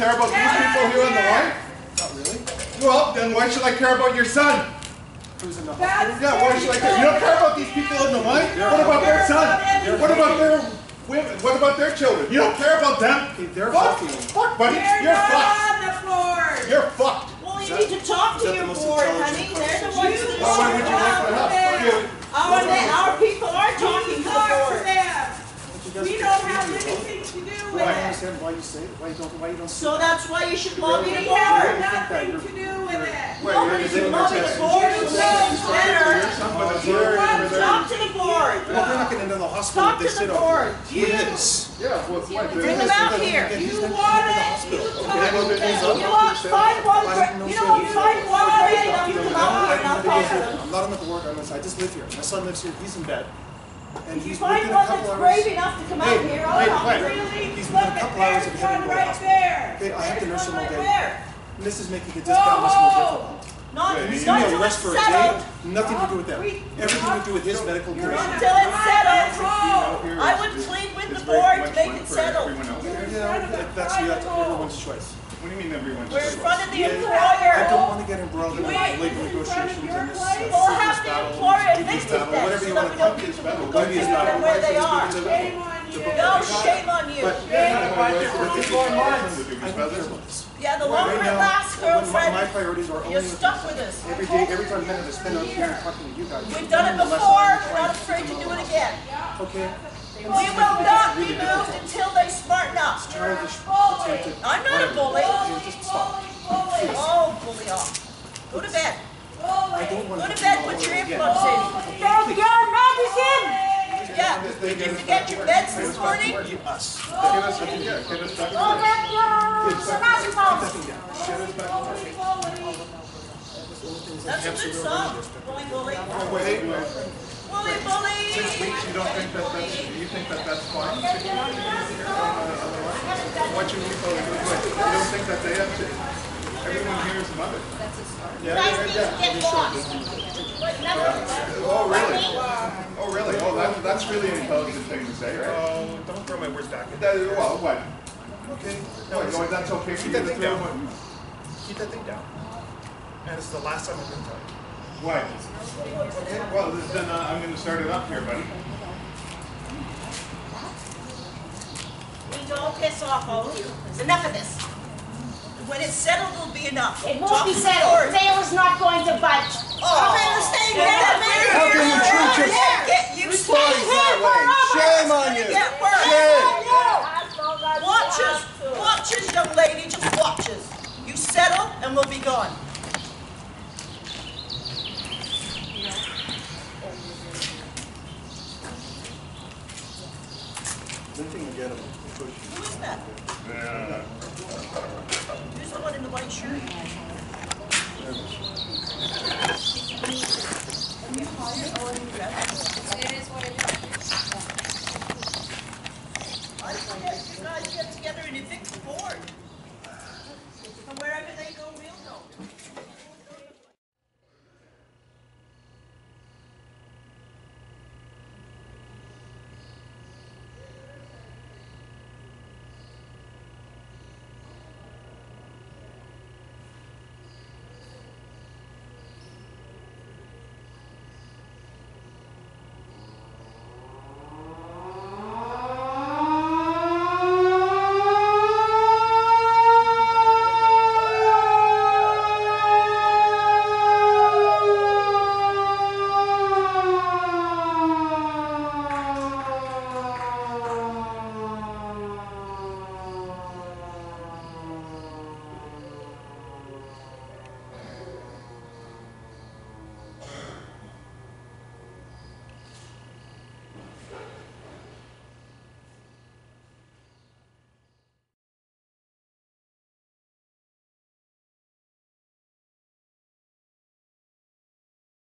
care about these people here on the line? Not really. Well, then why should I care about your son? Who's in the hospital? Yeah, why should I care? You don't care about these people on the line? What about their son? What about their women? What about their children? You don't care about them? Okay, they're fucked. fucking. Fuck, buddy. You're fucked. on the board. You're fucked. Well, you need to talk to your board, honey. They're the ones who Well, why would you like to help? Our people are talking to the board. We don't have anything to do with I it. understand why you say it. Why you don't say So that's why you should lobby the We board. have Nothing to do with it. Wait, Nobody should lobby the board who knows better. Talk to the board. Well, they're not getting into the hospital Talk if they to sit the on board. here. Yeah, well, it's like Bring them out here. You want it. You want 5-1. You don't 5-1. You come out here and I'll talk to them. I'm not on the board. I just live here. My son lives here. He's in bed. And If you he's find within one a couple that's hours. brave enough to come out here, I'll talk to him. He's within a couple hours of having to go to the hospital. Okay, I have to nurse him all day. And this is making it just that much more difficult. Not He's until going to rest for a day. settled. Nothing to do with them. Everything to do with his medical condition. Until it's settled. I would plead with the board to make it settled. Yeah, that's everyone's choice. What do you mean everyone's We're in choice? front of the I employer. don't want to get embroiled in labor negotiations and this We'll have the employer evict it then, whatever so you that want we to don't call keep it. them Maybe it's not. them where they are. Shame No, shame on you. Yeah, the longer it lasts, my girlfriend, priorities are only you're stuck with us. every day, every time I spend out here talking to you guys. We've done it before, we're not afraid to do it again. Okay. We will not be moved until they smarten up. Childish attempted. I'm not a bully. Just stop. Oh, bully off. Go to bed. I don't want Go to bed, put your earplugs in. From your medicine! Yeah, did you forget your meds this morning? Us. Go get your smartphone! That's a good song. Bully, bully. Wait, Bully, bully. 6 weeks, you don't think you think that's fine? 6 weeks? What you need for you don't think that they have to? Everyone here is a mother. Oh, really? Oh, really? Oh, that's really an intelligent thing to say, right? Oh, don't throw my words back. Well, what? Okay. No, that's okay for you to throw what? Keep that thing down. And it's the last time I'm going to tell you. Why? Okay, well, then I'm going to start it up here, buddy. Don't piss off, all of you. There's enough of this. When it's settled, it'll be enough. It won't be settled. Dale is not going to budge. Oh, man, stay here. How can you treat your Get you employees that way? Shame on you. Get worse. Shame. Watches, young lady, just watches. You settle, and we'll be gone. Who is that? Who's the one in the white shirt?